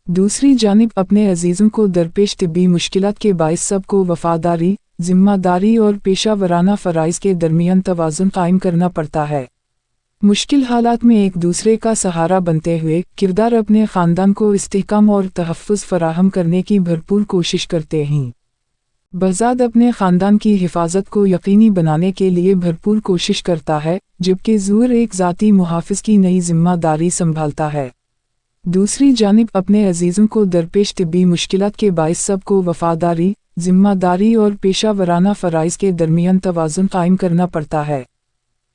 [SPEAKER 9] दूसरी जानिब अपने अजीज़ों को दरपेश तिब्बी मुश्किलात के बाइस सबको वफ़ादारी, ज़िम्मेदारी और पेशा वराना फ़राइज़ के दरमियान तवाज़ुन कायम करना पड़ता है। मुश्किल हालात में एक दूसरे का सहारा बनते हुए किरदार अपने ख़ानदान को इस्तेहकाम और तहफ़्फ़ुज़ फ़राहम करने की भरपूर कोशिश करते हैं। बज़ाद अपने ख़ानदान की हिफाजत को यकीनी बनाने के लिए भरपूर कोशिश करता है, जबकि ज़ूर एक ज़ाती मुहाफ़िज़ की नई ज़िम्मेदारी संभालता है। दूसरी जानिब अपने अजीज़ों को दरपेश तिब्बी मुश्किलात के बाइस सबको वफ़ादारी, ज़िम्मेदारी और पेशा वराना फ़राइज़ के दरमियान तवाज़ुन कायम करना पड़ता है।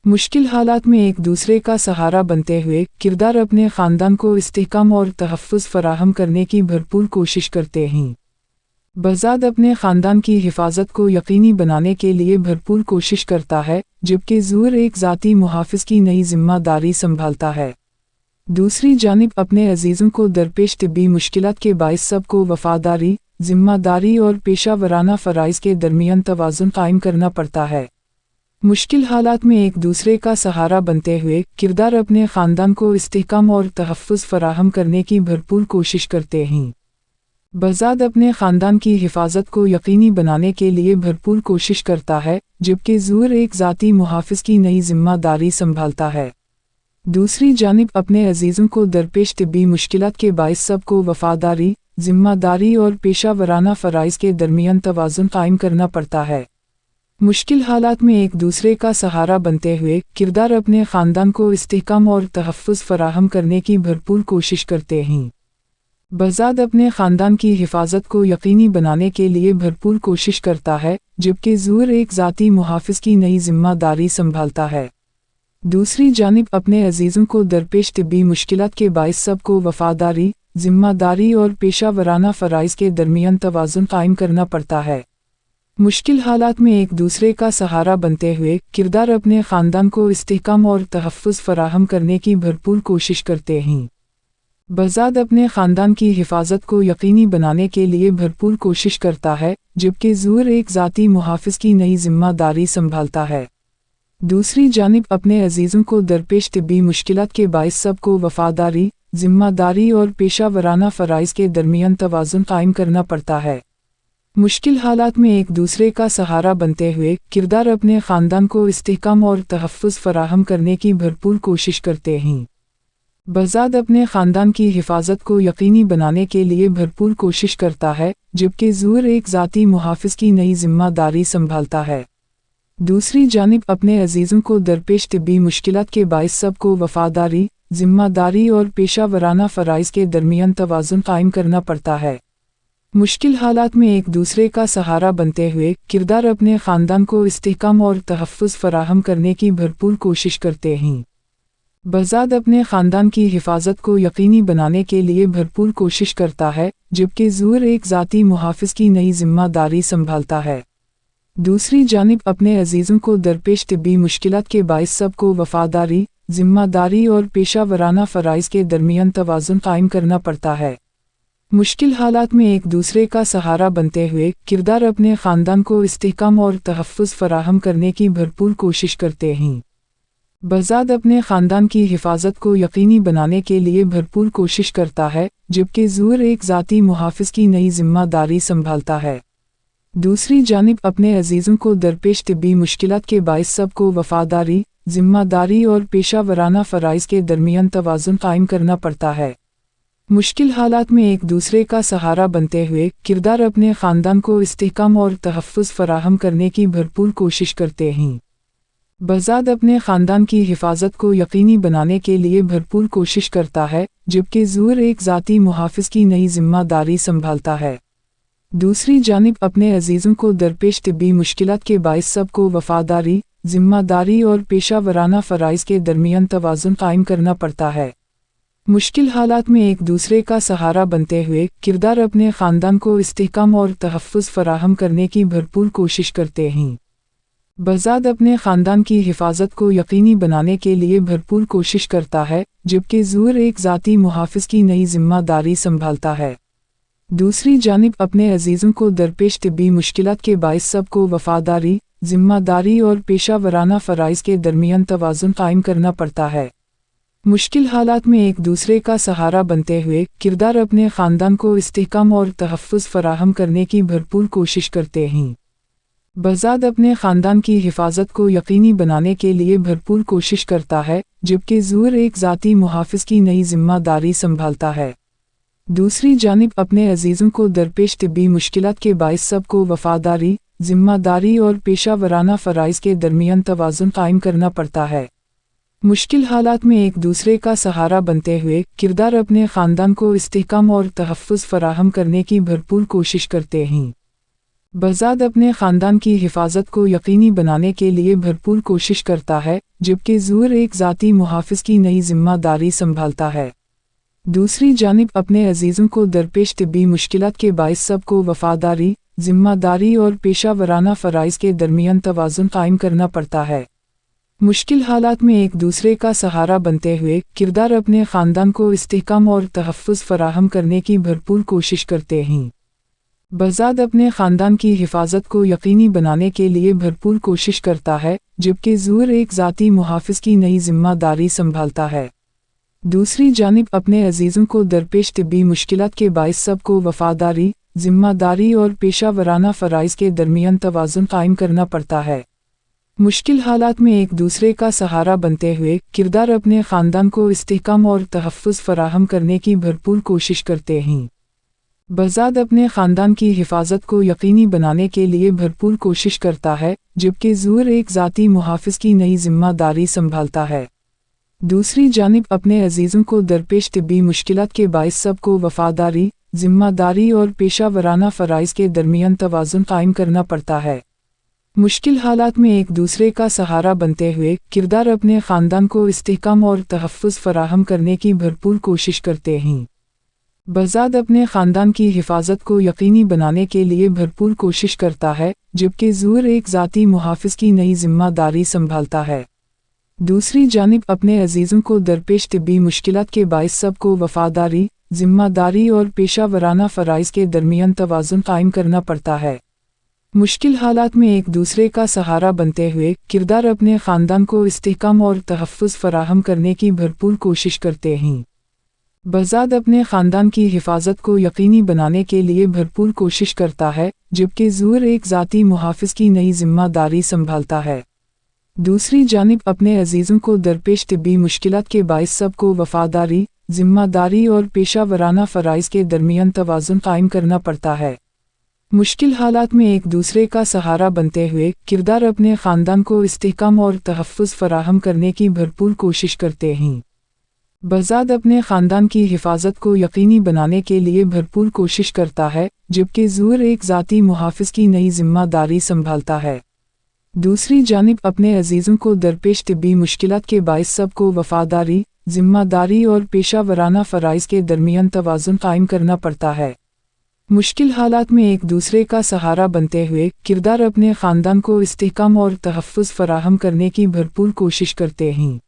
[SPEAKER 9] मुश्किल हालात में एक दूसरे का सहारा बनते हुए किरदार अपने ख़ानदान को इस्तेहकाम और तहफ़्फ़ुज़ फ़राहम करने की भरपूर कोशिश करते हैं। बज़ाद अपने ख़ानदान की हिफाजत को यकीनी बनाने के लिए भरपूर कोशिश करता है, जबकि ज़ूर एक ज़ाती मुहाफ़िज़ की नई ज़िम्मेदारी संभालता है। दूसरी जानिब अपने अजीज़ों को दरपेश तिब्बी मुश्किलात के बाइस सबको वफ़ादारी, ज़िम्मेदारी और पेशा वराना फ़राइज़ के दरमियान तवाज़ुन कायम करना पड़ता है। मुश्किल हालात में एक दूसरे का सहारा बनते हुए किरदार अपने ख़ानदान को इस्तेहकाम और तहफ़्फ़ुज़ फ़राहम करने की भरपूर कोशिश करते हैं। बज़ाद अपने ख़ानदान की हिफाजत को यकीनी बनाने के लिए भरपूर कोशिश करता है, जबकि ज़ूर एक ज़ाती मुहाफ़िज़ की नई ज़िम्मेदारी संभालता है। दूसरी जानिब अपने अजीज़ों को दरपेश तिब्बी मुश्किलात के बाइस सबको वफ़ादारी, ज़िम्मेदारी और पेशा वराना फ़राइज़ के दरमियान तवाज़ुन कायम करना पड़ता है। मुश्किल हालात में एक दूसरे का सहारा बनते हुए किरदार अपने ख़ानदान को इस्तेहकाम और तहफ़्फ़ुज़ फ़राहम करने की भरपूर कोशिश करते हैं। बज़ाद अपने ख़ानदान की हिफाजत को यकीनी बनाने के लिए भरपूर कोशिश करता है, जबकि ज़ूर एक ज़ाती मुहाफ़िज़ की नई ज़िम्मेदारी संभालता है। दूसरी जानिब अपने अजीज़ों को दरपेश तिब्बी मुश्किलात के बाइस सबको वफ़ादारी, ज़िम्मेदारी और पेशा वराना फ़राइज़ के दरमियान तवाज़ुन कायम करना पड़ता है। मुश्किल हालात में एक दूसरे का सहारा बनते हुए किरदार अपने ख़ानदान को इस्तेहकाम और तहफ़्फ़ुज़ फ़राहम करने की भरपूर कोशिश करते हैं। बज़ाद अपने ख़ानदान की हिफाजत को यकीनी बनाने के लिए भरपूर कोशिश करता है, जबकि ज़ूर एक ज़ाती मुहाफ़िज़ की नई ज़िम्मेदारी संभालता है। दूसरी जानिब अपने अजीज़ों को दरपेश तिब्बी मुश्किलात के बाइस सबको वफादारी, जिम्मेदारी और पेशा वराना फ़राइज़ के दरमियान तवाज़ुन कायम करना पड़ता है। मुश्किल हालात में एक दूसरे का सहारा बनते हुए किरदार अपने ख़ानदान को इस्तेहकाम और तहफ़्फ़ुज़ फ़राहम करने की भरपूर कोशिश करते हैं। बज़ाद अपने ख़ानदान की हिफाजत को यकीनी बनाने के लिए भरपूर कोशिश करता है, जबकि ज़ूर एक ज़ाती मुहाफ़िज़ की नई ज़िम्मेदारी संभालता है। दूसरी जानिब अपने अजीज़ों को दरपेश तिब्बी मुश्किलात के बाइस सबको वफ़ादारी, ज़िम्मेदारी और पेशा वराना फ़राइज़ के दरमियान तवाज़ुन कायम करना पड़ता है। मुश्किल हालात में एक दूसरे का सहारा बनते हुए किरदार अपने ख़ानदान को इस्तेहकाम और तहफ़्फ़ुज़ फ़राहम करने की भरपूर कोशिश करते हैं। बज़ाद अपने ख़ानदान की हिफाजत को यकीनी बनाने के लिए भरपूर कोशिश करता है, जबकि ज़ूर एक ज़ाती मुहाफ़िज़ की नई ज़िम्मेदारी संभालता है। दूसरी जानिब अपने अजीज़ों को दरपेश तिब्बी मुश्किलात के बाइस सबको वफ़ादारी, ज़िम्मेदारी और पेशा वराना फ़राइज़ के दरमियान तवाज़ुन कायम करना पड़ता है। मुश्किल हालात में एक दूसरे का सहारा बनते हुए किरदार अपने ख़ानदान को इस्तेहकाम और तहफ़्फ़ुज़ फ़राहम करने की भरपूर कोशिश करते हैं। बज़ाद अपने ख़ानदान की हिफाजत को यकीनी बनाने के लिए भरपूर कोशिश करता है, जबकि ज़ूर एक ज़ाती मुहाफ़िज़ की नई ज़िम्मेदारी संभालता है। दूसरी जानिब अपने अजीज़ों को दरपेश तिब्बी मुश्किलात के बाइस सबको वफ़ादारी, ज़िम्मेदारी और पेशा वराना फ़राइज़ के दरमियान तवाज़ुन कायम करना पड़ता है। मुश्किल हालात में एक दूसरे का सहारा बनते हुए किरदार अपने ख़ानदान को इस्तेहकाम और तहफ़्फ़ुज़ फ़राहम करने की भरपूर कोशिश करते हैं। बज़ाद अपने ख़ानदान की हिफाजत को यकीनी बनाने के लिए भरपूर कोशिश करता है, जबकि ज़ूर एक ज़ाती मुहाफ़िज़ की नई ज़िम्मेदारी संभालता है। दूसरी जानिब अपने अजीज़ों को दरपेश तिब्बी मुश्किलात के बाइस सबको वफ़ादारी, ज़िम्मेदारी और पेशा वराना फ़राइज़ के दरमियान तवाज़ुन कायम करना पड़ता है। मुश्किल हालात में एक दूसरे का सहारा बनते हुए किरदार अपने ख़ानदान को इस्तेहकाम और तहफ़्फ़ुज़ फ़राहम करने की भरपूर कोशिश करते हैं। बज़ाद अपने ख़ानदान की हिफाजत को यकीनी बनाने के लिए भरपूर कोशिश करता है, जबकि ज़ूर एक ज़ाती मुहाफ़िज़ की नई ज़िम्मेदारी संभालता है। दूसरी जानिब अपने अजीज़ों को दरपेश तिब्बी मुश्किलात के बाइस सबको वफ़ादारी, ज़िम्मेदारी और पेशा वराना फ़राइज़ के दरमियान तवाज़ुन कायम करना पड़ता है। मुश्किल हालात में एक दूसरे का सहारा बनते हुए किरदार अपने ख़ानदान को इस्तेहकाम और तहफ़्फ़ुज़ फ़राहम करने की भरपूर कोशिश करते हैं। बज़ाद अपने ख़ानदान की हिफाजत को यकीनी बनाने के लिए भरपूर कोशिश करता है, जबकि ज़ूर एक ज़ाती मुहाफ़िज़ की नई ज़िम्मेदारी संभालता है। दूसरी जानिब अपने अजीज़ों को दरपेश तिब्बी मुश्किलात के बाइस सबको वफ़ादारी, ज़िम्मेदारी और पेशा वराना फ़राइज़ के दरमियान तवाज़ुन कायम करना पड़ता है। मुश्किल हालात में एक दूसरे का सहारा बनते हुए किरदार अपने ख़ानदान को इस्तेहकाम और तहफ़्फ़ुज़ फ़राहम करने की भरपूर कोशिश करते हैं। बज़ाद अपने ख़ानदान की हिफाजत को यकीनी बनाने के लिए भरपूर कोशिश करता है, जबकि ज़ूर एक ज़ाती मुहाफ़िज़ की नई ज़िम्मेदारी संभालता है। दूसरी जानिब अपने अजीज़ों को दरपेश तिब्बी मुश्किलात के बाइस सबको वफ़ादारी, ज़िम्मेदारी और पेशा वराना फ़राइज़ के दरमियान तवाज़ुन कायम करना पड़ता है। मुश्किल हालात में एक दूसरे का सहारा बनते हुए किरदार अपने ख़ानदान को इस्तेहकाम और तहफ़्फ़ुज़ फ़राहम करने की भरपूर कोशिश करते हैं। बज़ाद अपने ख़ानदान की हिफाजत को यकीनी बनाने के लिए भरपूर कोशिश करता है, जबकि ज़ूर एक ज़ाती मुहाफ़िज़ की नई ज़िम्मेदारी संभालता है। दूसरी जानिब अपने अजीज़ों को दरपेश तिब्बी मुश्किलात के बाइस सबको वफ़ादारी, ज़िम्मेदारी और पेशा वराना फ़राइज़ के दरमियान तवाज़ुन कायम करना पड़ता है। मुश्किल हालात में एक दूसरे का सहारा बनते हुए किरदार अपने ख़ानदान को इस्तेहकाम और तहफ़्फ़ुज़ फ़राहम करने की भरपूर कोशिश करते हैं। बज़ाद अपने ख़ानदान की हिफाजत को यकीनी बनाने के लिए भरपूर कोशिश करता है, जबकि ज़ूर एक ज़ाती मुहाफ़िज़ की नई ज़िम्मेदारी संभालता है। दूसरी जानिब अपने अजीज़ों को दरपेश तिब्बी मुश्किलात के बाइस सबको वफ़ादारी, ज़िम्मेदारी और पेशा वराना फ़राइज़ के दरमियान तवाज़ुन कायम करना पड़ता है। मुश्किल हालात में एक दूसरे का सहारा बनते हुए किरदार अपने ख़ानदान को इस्तेहकाम और तहफ़्फ़ुज़ फ़राहम करने की भरपूर कोशिश करते हैं। बज़ाद अपने ख़ानदान की हिफाजत को यकीनी बनाने के लिए भरपूर कोशिश करता है, जबकि ज़ूर एक ज़ाती मुहाफ़िज़ की नई ज़िम्मेदारी संभालता है। दूसरी जानिब अपने अजीज़ों को दरपेश तिब्बी मुश्किलात के बाइस सबको वफ़ादारी, ज़िम्मेदारी और पेशा वराना फ़राइज़ के दरमियान तवाज़ुन कायम करना पड़ता है। मुश्किल हालात में एक दूसरे का सहारा बनते हुए किरदार अपने ख़ानदान को इस्तेहकाम और तहफ़्फ़ुज़ फ़राहम करने की भरपूर कोशिश करते हैं। बज़ाद अपने ख़ानदान की हिफाजत को यकीनी बनाने के लिए भरपूर कोशिश करता है, जबकि ज़ूर एक ज़ाती मुहाफ़िज़ की नई ज़िम्मेदारी संभालता है। दूसरी जानिब अपने अजीज़ों को दरपेश तिब्बी मुश्किलात के बाइस सबको वफ़ादारी, ज़िम्मेदारी और पेशा वराना फ़राइज़ के दरमियान तवाज़ुन कायम करना पड़ता है। मुश्किल हालात में एक दूसरे का सहारा बनते हुए किरदार अपने ख़ानदान को इस्तेहकाम और तहफ़्फ़ुज़ फ़राहम करने की भरपूर कोशिश करते हैं। बज़ाद अपने ख़ानदान की हिफाजत को यकीनी बनाने के लिए भरपूर कोशिश करता है, जबकि ज़ूर एक ज़ाती मुहाफ़िज़ की नई ज़िम्मेदारी संभालता है। दूसरी जानिब अपने अजीज़ों को दरपेश तिब्बी मुश्किलात के बाइस सबको वफ़ादारी, ज़िम्मेदारी और पेशा वराना फ़राइज़ के दरमियान तवाज़ुन कायम करना पड़ता है। मुश्किल हालात में एक दूसरे का सहारा बनते हुए किरदार अपने ख़ानदान को इस्तेहकाम और तहफ़्फ़ुज़ फ़राहम करने की भरपूर कोशिश करते हैं।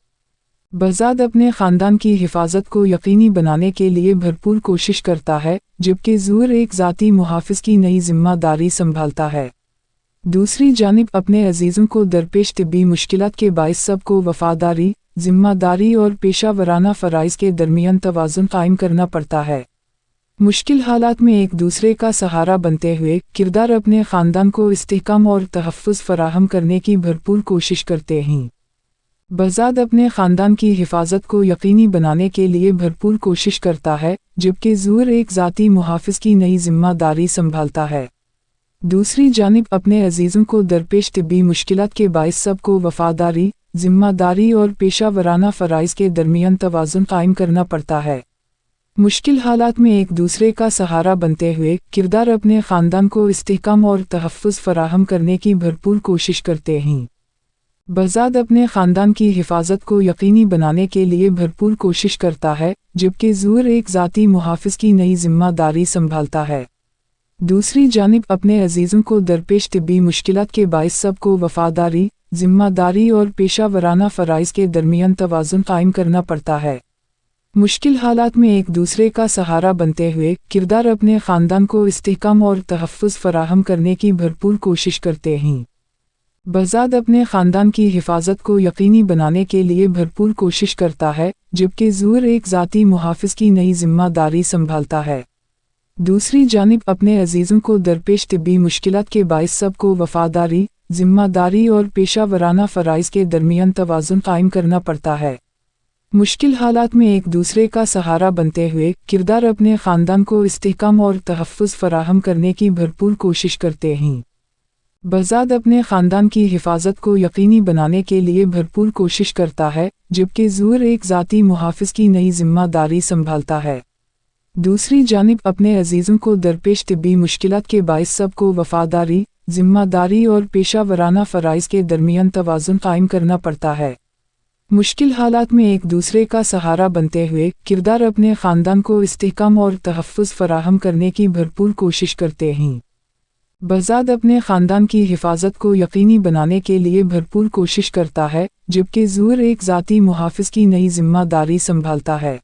[SPEAKER 9] बज़ाद अपने ख़ानदान की हिफाजत को यकीनी बनाने के लिए भरपूर कोशिश करता है, जबकि ज़ूर एक ज़ाती मुहाफ़िज़ की नई ज़िम्मेदारी संभालता है। दूसरी जानिब अपने अजीज़ों को दरपेश तिब्बी मुश्किलात के बाइस सबको वफ़ादारी, ज़िम्मेदारी और पेशा वराना फ़राइज़ के दरमियान तवाज़ुन कायम करना पड़ता है। मुश्किल हालात में एक दूसरे का सहारा बनते हुए किरदार अपने ख़ानदान को इस्तेहकाम और तहफ़्फ़ुज़ फ़राहम करने की भरपूर कोशिश करते हैं। बज़ाद अपने ख़ानदान की हिफाजत को यकीनी बनाने के लिए भरपूर कोशिश करता है, जबकि ज़ूर एक ज़ाती मुहाफ़िज़ की नई ज़िम्मेदारी संभालता है। दूसरी जानिब अपने अजीज़ों को दरपेश तिब्बी मुश्किलात के बाइस सबको वफ़ादारी, ज़िम्मेदारी और पेशा वराना फ़राइज़ के दरमियान तवाज़ुन कायम करना पड़ता है। मुश्किल हालात में एक दूसरे का सहारा बनते हुए किरदार अपने ख़ानदान को इस्तेहकाम और तहफ़्फ़ुज़ फ़राहम करने की भरपूर कोशिश करते हैं। बज़ाद अपने ख़ानदान की हिफाजत को यकीनी बनाने के लिए भरपूर कोशिश करता है, जबकि ज़ूर एक ज़ाती मुहाफ़िज़ की नई ज़िम्मेदारी संभालता है। दूसरी जानिब अपने अजीज़ों को दरपेश तिब्बी मुश्किलात के बाइस सबको वफ़ादारी, ज़िम्मेदारी और पेशा वराना फ़राइज़ के दरमियान तवाज़ुन कायम करना पड़ता है। मुश्किल हालात में एक दूसरे का सहारा बनते हुए किरदार अपने ख़ानदान को इस्तेहकाम और तहफ़्फ़ुज़ फ़राहम करने की भरपूर कोशिश करते हैं। बज़ाद अपने ख़ानदान की हिफाजत को यकीनी बनाने के लिए भरपूर कोशिश करता है, जबकि ज़ूर एक ज़ाती मुहाफ़िज़ की नई ज़िम्मेदारी संभालता है। दूसरी जानिब अपने अजीज़ों को दरपेश तिब्बी मुश्किलात के बाइस सबको वफ़ादारी, ज़िम्मेदारी और पेशा वराना फ़राइज़ के दरमियान तवाज़ुन कायम करना पड़ता है। मुश्किल हालात में एक दूसरे का सहारा बनते हुए किरदार अपने ख़ानदान को इस्तेहकाम और तहफ़्फ़ुज़ फ़राहम करने की भरपूर कोशिश करते हैं। बज़ाद अपने ख़ानदान की हिफाजत को यकीनी बनाने के लिए भरपूर कोशिश करता है, जबकि ज़ूर एक ज़ाती मुहाफ़िज़ की नई ज़िम्मेदारी संभालता है। दूसरी जानिब अपने अजीज़ों को दरपेश तिब्बी मुश्किलात के बाइस सबको वफ़ादारी, ज़िम्मेदारी और पेशा वराना फ़राइज़ के दरमियान तवाज़ुन कायम करना पड़ता है। मुश्किल हालात में एक दूसरे का सहारा बनते हुए किरदार अपने ख़ानदान को इस्तेहकाम और तहफ़्फ़ुज़ फ़राहम करने की भरपूर कोशिश करते हैं। बज़ाद अपने ख़ानदान की हिफाजत को यकीनी बनाने के लिए भरपूर कोशिश करता है, जबकि ज़ूर एक ज़ाती मुहाफ़िज़ की नई ज़िम्मेदारी संभालता है।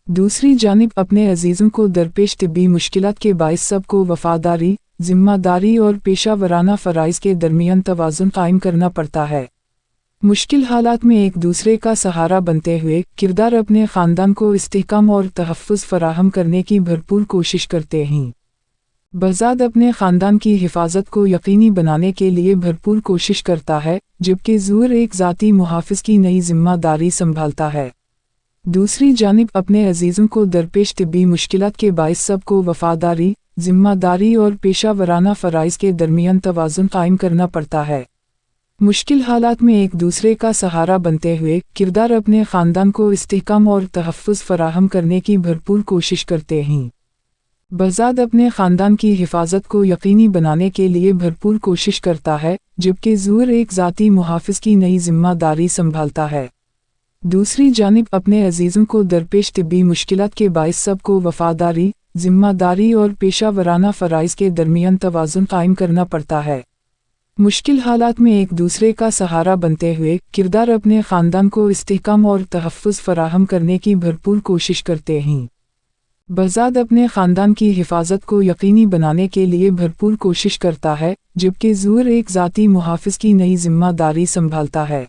[SPEAKER 9] दूसरी जानिब अपने अजीज़ों को दरपेश तिब्बी मुश्किलात के बाइस सबको वफ़ादारी, ज़िम्मेदारी और पेशा वराना फ़राइज़ के दरमियान तवाज़ुन कायम करना पड़ता है। मुश्किल हालात में एक दूसरे का सहारा बनते हुए किरदार अपने ख़ानदान को इस्तेहकाम और तहफ़्फ़ुज़ फ़राहम करने की भरपूर कोशिश करते हैं। बज़ाद अपने ख़ानदान की हिफाजत को यकीनी बनाने के लिए भरपूर कोशिश करता है, जबकि ज़ूर एक ज़ाती मुहाफ़िज़ की नई ज़िम्मेदारी संभालता है। दूसरी जानिब अपने अजीज़ों को दरपेश तिब्बी मुश्किलात के बाइस सबको वफ़ादारी, ज़िम्मेदारी और पेशा वराना फ़राइज़ के दरमियान तवाज़ुन कायम करना पड़ता है। मुश्किल हालात में एक दूसरे का सहारा बनते हुए किरदार अपने ख़ानदान को इस्तेहकाम और तहफ़्फ़ुज़ फ़राहम करने की भरपूर कोशिश करते हैं। बज़ाद अपने ख़ानदान की हिफाजत को यकीनी बनाने के लिए भरपूर कोशिश करता है, जबकि ज़ूर एक ज़ाती मुहाफ़िज़ की नई ज़िम्मेदारी संभालता है। दूसरी जानिब अपने अजीज़ों को दरपेश तिब्बी मुश्किलात के बाइस सबको वफ़ादारी, ज़िम्मेदारी और पेशा वराना फ़राइज़ के दरमियान तवाज़ुन कायम करना पड़ता है। मुश्किल हालात में एक दूसरे का सहारा बनते हुए किरदार अपने ख़ानदान को इस्तेहकाम और तहफ़्फ़ुज़ फ़राहम करने की भरपूर कोशिश करते हैं। बजाद अपने ख़ानदान की हिफाजत को यकीनी बनाने के लिए भरपूर कोशिश करता है, जबकि ज़ूर एक ज़ाती मुहाफ़िज़ की नई ज़िम्मेदारी संभालता है।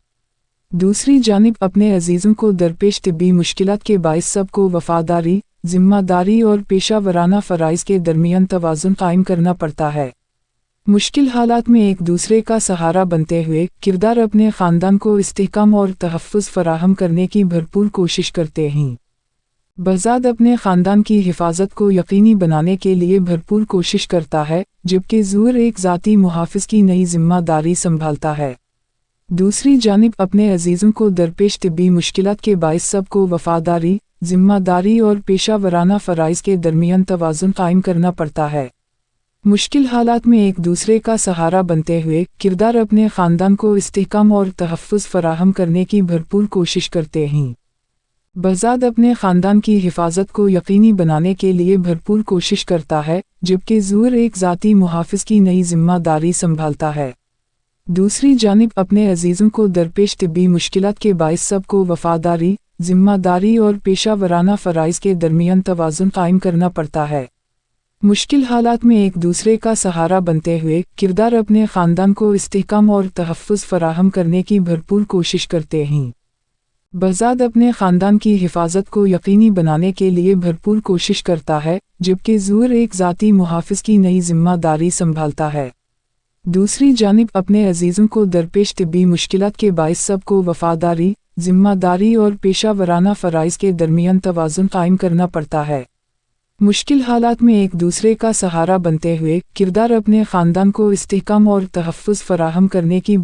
[SPEAKER 9] दूसरी जानिब अपने अजीज़ों को दरपेश तिब्बी मुश्किलात के बाइस सबको वफ़ादारी, ज़िम्मेदारी और पेशा वराना फ़राइज़ के दरमियान तवाज़ुन कायम करना पड़ता है। मुश्किल हालात में एक दूसरे का सहारा बनते हुए किरदार अपने ख़ानदान को इस्तेहकाम और तहफ़्फ़ुज़ फ़राहम करने की भरपूर कोशिश करते हैं। बजाद अपने ख़ानदान की हिफाजत को यकीनी बनाने के लिए भरपूर कोशिश करता है, जबकि ज़ूर एक ज़ाती मुहाफ़िज़ की नई ज़िम्मेदारी संभालता है। दूसरी जानिब अपने अजीज़ों को दरपेश तिब्बी मुश्किलात के बाइस सबको वफ़ादारी, ज़िम्मेदारी और पेशा-वराना फ़राइज़ के दरमियान तवाज़ुन कायम करना पड़ता है। मुश्किल हालात में एक दूसरे का सहारा बनते हुए किरदार अपने ख़ानदान को इस्तेहकाम और तहफ़्फ़ुज़ फ़राहम करने की भरपूर कोशिश करते हैं। बजाद अपने ख़ानदान की हिफाजत को यकीनी बनाने के लिए भरपूर कोशिश करता है, जबकि ज़ूर एक ज़ाती मुहाफ़िज़ की नई ज़िम्मेदारी संभालता है। दूसरी जानिब अपने अजीज़ों को दरपेश तिब्बी मुश्किलात के बाइस सबको वफ़ादारी, ज़िम्मेदारी और पेशा-वराना फ़राइज़ के दरमियान तवाज़ुन कायम करना पड़ता है। मुश्किल हालात में एक दूसरे का सहारा बनते हुए किरदार अपने ख़ानदान को इस्तेहकाम और तहफ़्फ़ुज़ फ़राहम करने की भरपूर कोशिश करते हैं। बजाद अपने ख़ानदान की हिफाजत को यकीनी बनाने के लिए भरपूर कोशिश करता है, जबकि ज़ूर एक ज़ाती मुहाफ़िज़ की नई ज़िम्मेदारी संभालता है। दूसरी जानिब अपने अजीज़ों को दरपेश तिब्बी मुश्किलात के बाइस सबको वफ़ादारी, ज़िम्मेदारी और पेशा-वराना फ़राइज़ के दरमियान तवाज़ुन कायम करना पड़ता है। मुश्किल हालात में एक दूसरे का सहारा बनते हुए किरदार अपने ख़ानदान को इस्तेहकाम और तहफ़्फ़ुज़ फ़राहम करने की